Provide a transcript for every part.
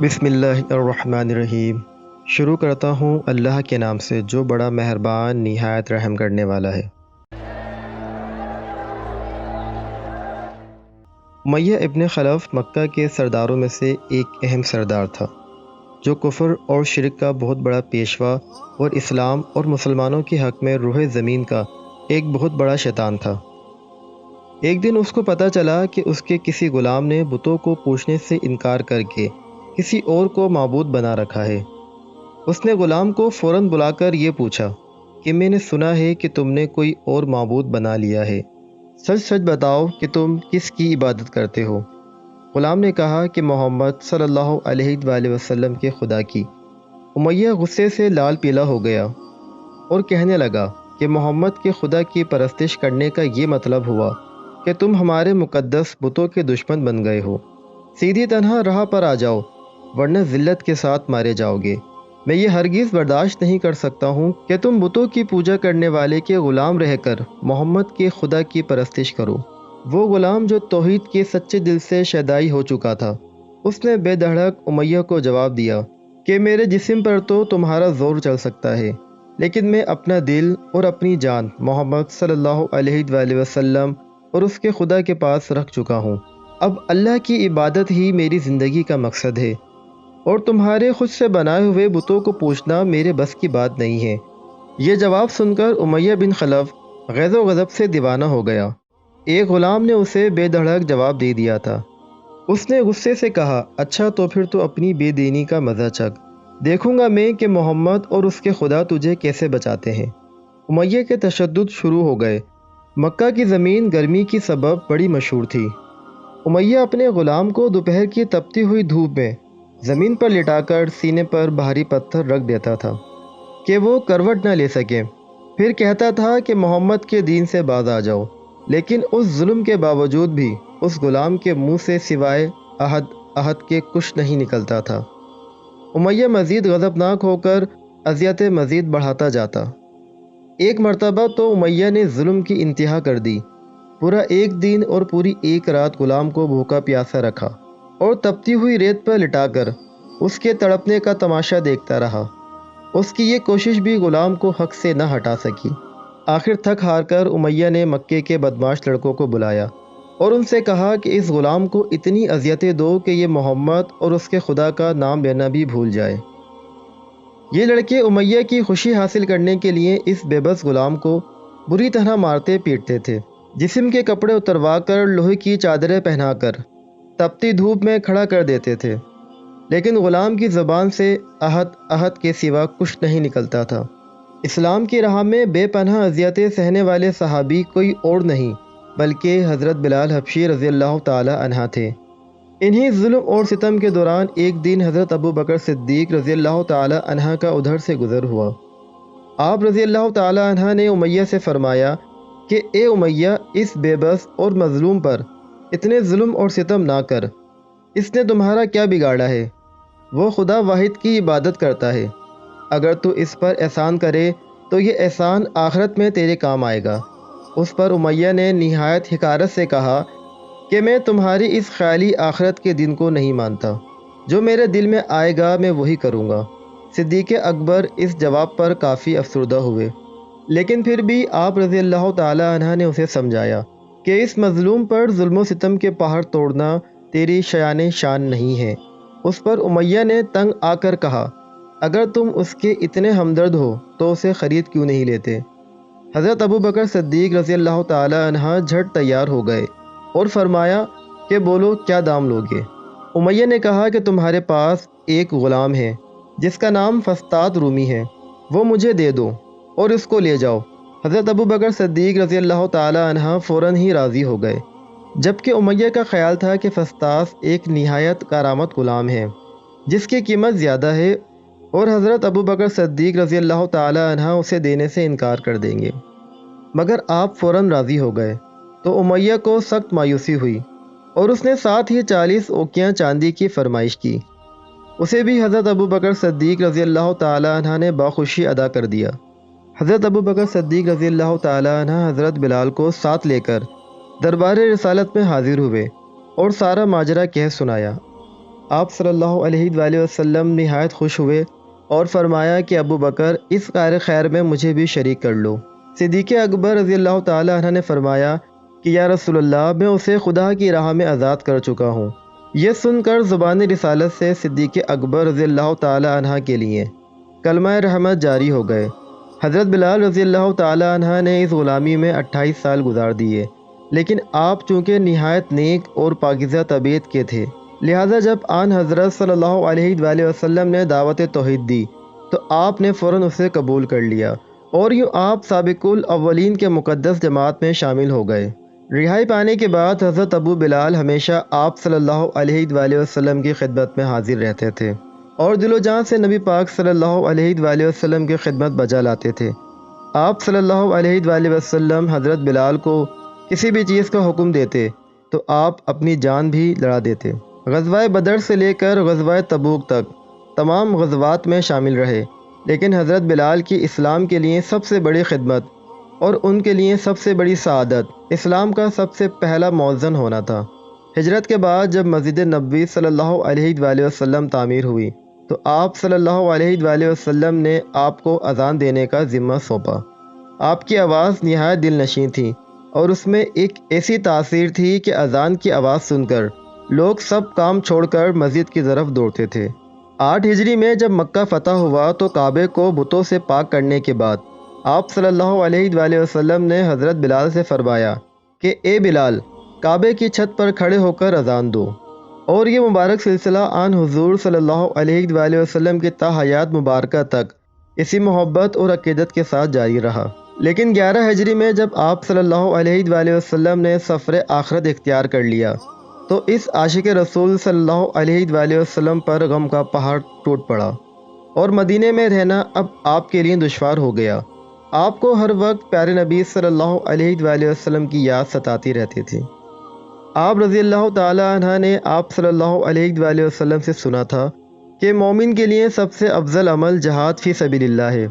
بسم اللہ الرحمن الرحیم۔ شروع کرتا ہوں اللہ کے نام سے جو بڑا مہربان نہایت رحم کرنے والا ہے۔ امیہ ابن خلف مکہ کے سرداروں میں سے ایک اہم سردار تھا جو کفر اور شرک کا بہت بڑا پیشوا اور اسلام اور مسلمانوں کے حق میں روح زمین کا ایک بہت بڑا شیطان تھا۔ ایک دن اس کو پتہ چلا کہ اس کے کسی غلام نے بتوں کو پوجنے سے انکار کر کے کسی اور کو معبود بنا رکھا ہے۔ اس نے غلام کو فوراً بلا کر یہ پوچھا کہ میں نے سنا ہے کہ تم نے کوئی اور معبود بنا لیا ہے، سچ سچ بتاؤ کہ تم کس کی عبادت کرتے ہو؟ غلام نے کہا کہ محمد صلی اللہ علیہ وآلہ وسلم کے خدا کی۔ امیہ غصے سے لال پیلا ہو گیا اور کہنے لگا کہ محمد کے خدا کی پرستش کرنے کا یہ مطلب ہوا کہ تم ہمارے مقدس بتوں کے دشمن بن گئے ہو۔ سیدھی تنہا راہ پر آ جاؤ ورنہ ذلت کے ساتھ مارے جاؤ گے۔ میں یہ ہرگز برداشت نہیں کر سکتا ہوں کہ تم بتوں کی پوجا کرنے والے کے غلام رہ کر محمد کے خدا کی پرستش کرو۔ وہ غلام جو توحید کے سچے دل سے شیدائی ہو چکا تھا، اس نے بے دھڑک امیہ کو جواب دیا کہ میرے جسم پر تو تمہارا زور چل سکتا ہے، لیکن میں اپنا دل اور اپنی جان محمد صلی اللہ علیہ وآلہ وسلم اور اس کے خدا کے پاس رکھ چکا ہوں۔ اب اللہ کی عبادت ہی میری زندگی کا مقصد ہے، اور تمہارے خود سے بنائے ہوئے بتوں کو پوجنا میرے بس کی بات نہیں ہے۔ یہ جواب سن کر امیہ بن خلف غیظ و غضب سے دیوانہ ہو گیا۔ ایک غلام نے اسے بے دھڑک جواب دے دیا تھا۔ اس نے غصے سے کہا، اچھا تو پھر تو اپنی بے دینی کا مزہ چکھ، دیکھوں گا میں کہ محمد اور اس کے خدا تجھے کیسے بچاتے ہیں۔ امیہ کے تشدد شروع ہو گئے۔ مکہ کی زمین گرمی کی سبب بڑی مشہور تھی۔ امیہ اپنے غلام کو دوپہر کی تپتی ہوئی دھوپ میں زمین پر لٹا کر سینے پر بھاری پتھر رکھ دیتا تھا کہ وہ کروٹ نہ لے سکے، پھر کہتا تھا کہ محمد کے دین سے باز آ جاؤ، لیکن اس ظلم کے باوجود بھی اس غلام کے منہ سے سوائے عہد عہد کے کچھ نہیں نکلتا تھا۔ امیہ مزید غضبناک ہو کر اذیتیں مزید بڑھاتا جاتا۔ ایک مرتبہ تو امیہ نے ظلم کی انتہا کر دی۔ پورا ایک دن اور پوری ایک رات غلام کو بھوکا پیاسا رکھا اور تپتی ہوئی ریت پر لٹا کر اس کے تڑپنے کا تماشا دیکھتا رہا۔ اس کی یہ کوشش بھی غلام کو حق سے نہ ہٹا سکی۔ آخر تھک ہار کر امیہ نے مکے کے بدمعاش لڑکوں کو بلایا اور ان سے کہا کہ اس غلام کو اتنی اذیتیں دو کہ یہ محمد اور اس کے خدا کا نام لینا بھی بھول جائے۔ یہ لڑکے امیہ کی خوشی حاصل کرنے کے لیے اس بے بس غلام کو بری طرح مارتے پیٹتے تھے، جسم کے کپڑے اتروا کر لوہے کی چادریں پہنا کر تپتی دھوپ میں کھڑا کر دیتے تھے، لیکن غلام کی زبان سے عہد عہد کے سوا کچھ نہیں نکلتا تھا۔ اسلام کی راہ میں بے پناہ اذیتیں سہنے والے صحابی کوئی اور نہیں بلکہ حضرت بلال حبشی رضی اللہ تعالی عنہ تھے۔ انہی ظلم اور ستم کے دوران ایک دن حضرت ابو بکر صدیق رضی اللہ تعالی عنہ کا ادھر سے گزر ہوا۔ آپ رضی اللہ تعالی عنہ نے امیہ سے فرمایا کہ اے امیہ، اس بے بس اور مظلوم پر اتنے ظلم اور ستم نہ کر، اس نے تمہارا کیا بگاڑا ہے؟ وہ خدا واحد کی عبادت کرتا ہے، اگر تو اس پر احسان کرے تو یہ احسان آخرت میں تیرے کام آئے گا۔ اس پر امیہ نے نہایت حقارت سے کہا کہ میں تمہاری اس خیالی آخرت کے دن کو نہیں مانتا، جو میرے دل میں آئے گا میں وہی کروں گا۔ صدیق اکبر اس جواب پر کافی افسردہ ہوئے، لیکن پھر بھی آپ رضی اللہ تعالی عنہ نے اسے سمجھایا کہ اس مظلوم پر ظلم و ستم کے پہاڑ توڑنا تیری شایان شان نہیں ہے۔ اس پر امیہ نے تنگ آ کر کہا، اگر تم اس کے اتنے ہمدرد ہو تو اسے خرید کیوں نہیں لیتے؟ حضرت ابو بکر صدیق رضی اللہ تعالی عنہ جھٹ تیار ہو گئے اور فرمایا کہ بولو کیا دام لوگے؟ امیہ نے کہا کہ تمہارے پاس ایک غلام ہے جس کا نام فسطاط رومی ہے، وہ مجھے دے دو اور اس کو لے جاؤ۔ حضرت ابو بکر صدیق رضی اللہ تعالی عنہ فوراً ہی راضی ہو گئے، جبکہ امیہ کا خیال تھا کہ فسطاط ایک نہایت کارآمد غلام ہے جس کی قیمت زیادہ ہے اور حضرت ابو بکر صدیق رضی اللہ تعالی عنہ اسے دینے سے انکار کر دیں گے، مگر آپ فوراً راضی ہو گئے تو امیہ کو سخت مایوسی ہوئی اور اس نے ساتھ ہی 40 اوقیاں چاندی کی فرمائش کی۔ اسے بھی حضرت ابو بکر صدیق رضی اللہ تعالی عنہ نے بخوشی ادا کر دیا۔ حضرت ابو بکر صدیق رضی اللہ تعالی عنہ حضرت بلال کو ساتھ لے کر دربار رسالت میں حاضر ہوئے اور سارا ماجرا کہہ سنایا۔ آپ صلی اللہ علیہ وآلہ وسلم نہایت خوش ہوئے اور فرمایا کہ ابو بکر اس کار خیر میں مجھے بھی شریک کر لو۔ صدیق اکبر رضی اللہ تعالی عنہ نے فرمایا کہ یا رسول اللہ، میں اسے خدا کی راہ میں آزاد کر چکا ہوں۔ یہ سن کر زبان رسالت سے صدیق اکبر رضی اللہ تعالی عنہ کے لیے کلمہ رحمت جاری ہو گئے۔ حضرت بلال رضی اللہ تعالی عنہ نے اس غلامی میں 28 سال گزار دیے، لیکن آپ چونکہ نہایت نیک اور پاکیزہ طبیعت کے تھے، لہٰذا جب آن حضرت صلی اللہ علیہ وآلہ وسلم نے دعوت توحید دی تو آپ نے فوراً اسے قبول کر لیا، اور یوں آپ سابق الاولین کے مقدس جماعت میں شامل ہو گئے۔ رہائی پانے کے بعد حضرت ابو بلال ہمیشہ آپ صلی اللہ علیہ وآلہ وسلم کی خدمت میں حاضر رہتے تھے اور دل و جان سے نبی پاک صلی اللہ علیہ وآلہ وسلم کی خدمت بجا لاتے تھے۔ آپ صلی اللہ علیہ وآلہ وسلم حضرت بلال کو کسی بھی چیز کا حکم دیتے تو آپ اپنی جان بھی لڑا دیتے۔ غزوہ بدر سے لے کر غزوہ تبوک تک تمام غزوات میں شامل رہے، لیکن حضرت بلال کی اسلام کے لیے سب سے بڑی خدمت اور ان کے لیے سب سے بڑی سعادت اسلام کا سب سے پہلا مؤذن ہونا تھا۔ ہجرت کے بعد جب مسجد نبوی صلی اللہ علیہ وآلہ وسلم تعمیر ہوئی تو آپ صلی اللہ علیہ وآلہ وسلم نے آپ کو اذان دینے کا ذمہ سونپا۔ آپ کی آواز نہایت دل نشیں تھی اور اس میں ایک ایسی تاثیر تھی کہ اذان کی آواز سن کر لوگ سب کام چھوڑ کر مسجد کی طرف دوڑتے تھے۔ 8 ہجری میں جب مکہ فتح ہوا تو کعبے کو بتوں سے پاک کرنے کے بعد آپ صلی اللہ علیہ وآلہ وسلم نے حضرت بلال سے فرمایا کہ اے بلال، کعبے کی چھت پر کھڑے ہو کر اذان دو، اور یہ مبارک سلسلہ آن حضور صلی اللہ علیہ وآلہ وسلم کی تا حیات مبارکہ تک اسی محبت اور عقیدت کے ساتھ جاری رہا۔ لیکن 11 ہجری میں جب آپ صلی اللہ علیہ وآلہ وسلم نے سفر آخرت اختیار کر لیا تو اس عاشق رسول صلی اللہ علیہ وآلہ وسلم پر غم کا پہاڑ ٹوٹ پڑا، اور مدینے میں رہنا اب آپ کے لیے دشوار ہو گیا۔ آپ کو ہر وقت پیارے نبی صلی اللہ علیہ وآلہ وسلم کی یاد ستاتی رہتی تھی۔ آپ رضی اللہ تعالی عنہ نے آپ صلی اللہ علیہ وآلہ وسلم سے سنا تھا کہ مومن کے لیے سب سے افضل عمل جہاد فی سبیل اللہ ہے،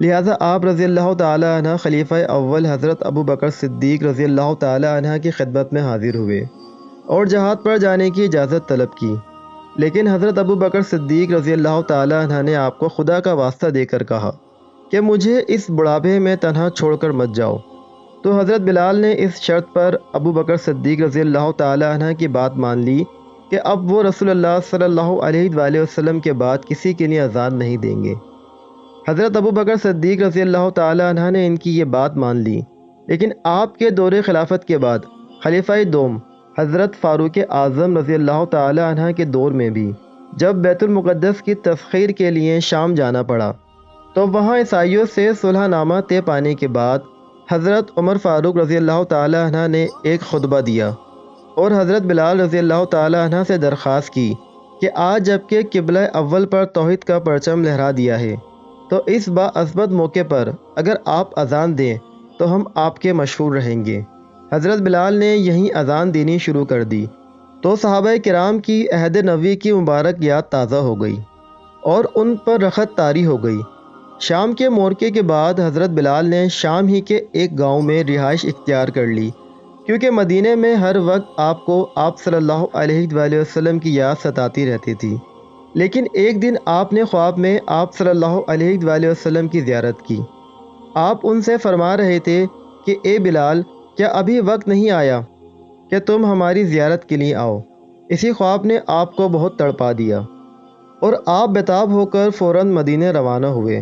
لہذا آپ رضی اللہ تعالی عنہ خلیفہ اول حضرت ابو بکر صدیق رضی اللہ تعالی عنہ کی خدمت میں حاضر ہوئے اور جہاد پر جانے کی اجازت طلب کی، لیکن حضرت ابو بکر صدیق رضی اللہ تعالی عنہ نے آپ کو خدا کا واسطہ دے کر کہا کہ مجھے اس بڑھاپے میں تنہا چھوڑ کر مت جاؤ۔ تو حضرت بلال نے اس شرط پر ابو بکر صدیق رضی اللہ تعالی عنہ کی بات مان لی کہ اب وہ رسول اللہ صلی اللہ علیہ وآلہ وسلم کے بعد کسی کے لیے اذان نہیں دیں گے۔ حضرت ابو بکر صدیق رضی اللہ تعالی عنہ نے ان کی یہ بات مان لی، لیکن آپ کے دور خلافت کے بعد خلیفہ دوم حضرت فاروق اعظم رضی اللہ تعالی عنہ کے دور میں بھی جب بیت المقدس کی تسخیر کے لیے شام جانا پڑا تو وہاں عیسائیوں سے صلح نامہ طے پانے کے بعد حضرت عمر فاروق رضی اللہ تعالی عنہ نے ایک خطبہ دیا اور حضرت بلال رضی اللہ تعالی عنہ سے درخواست کی کہ آج جب کہ قبلہ اول پر توحید کا پرچم لہرا دیا ہے تو اس باعثبت موقع پر اگر آپ اذان دیں تو ہم آپ کے مشہور رہیں گے۔ حضرت بلال نے یہیں اذان دینی شروع کر دی تو صحابہ کرام کی عہد نبوی کی مبارک یاد تازہ ہو گئی اور ان پر رخت طاری ہو گئی۔ شام کے مورچے کے بعد حضرت بلال نے شام ہی کے ایک گاؤں میں رہائش اختیار کر لی، کیونکہ مدینے میں ہر وقت آپ کو آپ صلی اللہ علیہ وآلہ وسلم کی یاد ستاتی رہتی تھی۔ لیکن ایک دن آپ نے خواب میں آپ صلی اللہ علیہ وآلہ وسلم کی زیارت کی۔ آپ ان سے فرما رہے تھے کہ اے بلال، کیا ابھی وقت نہیں آیا کہ تم ہماری زیارت کے لیے آؤ؟ اسی خواب نے آپ کو بہت تڑپا دیا اور آپ بیتاب ہو کر فوراً مدینے روانہ ہوئے۔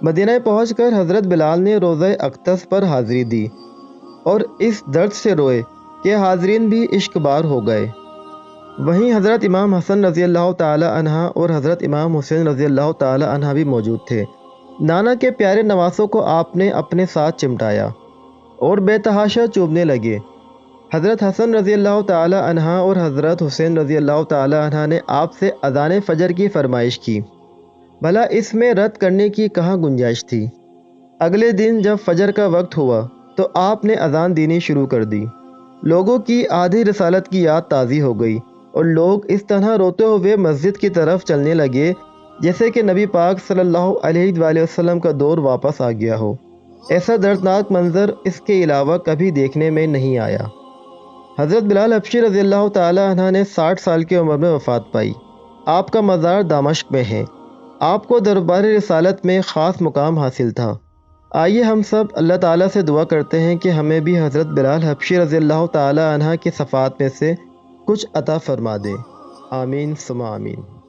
مدینہ پہنچ کر حضرت بلال نے روزہ اقدس پر حاضری دی اور اس درد سے روئے کہ حاضرین بھی عشق بار ہو گئے۔ وہیں حضرت امام حسن رضی اللہ تعالی عنہ اور حضرت امام حسین رضی اللہ تعالی عنہ بھی موجود تھے۔ نانا کے پیارے نواسوں کو آپ نے اپنے ساتھ چمٹایا اور بے تحاشا چوبنے لگے۔ حضرت حسن رضی اللہ تعالی عنہ اور حضرت حسین رضی اللہ تعالی عنہ نے آپ سے اذان فجر کی فرمائش کی، بھلا اس میں رد کرنے کی کہاں گنجائش تھی۔ اگلے دن جب فجر کا وقت ہوا تو آپ نے اذان دینی شروع کر دی۔ لوگوں کی آدھی رسالت کی یاد تازی ہو گئی اور لوگ اس طرح روتے ہوئے مسجد کی طرف چلنے لگے جیسے کہ نبی پاک صلی اللہ علیہ وآلہ وسلم کا دور واپس آ گیا ہو۔ ایسا دردناک منظر اس کے علاوہ کبھی دیکھنے میں نہیں آیا۔ حضرت بلال حبشی رضی اللہ تعالی عنہ نے 60 سال کی عمر میں وفات پائی۔ آپ کا مزار دمشق میں ہے۔ آپ کو دربار رسالت میں خاص مقام حاصل تھا۔ آئیے ہم سب اللہ تعالیٰ سے دعا کرتے ہیں کہ ہمیں بھی حضرت بلال حبشی رضی اللہ تعالی عنہ کی صفات میں سے کچھ عطا فرما دے۔ آمین ثم آمین۔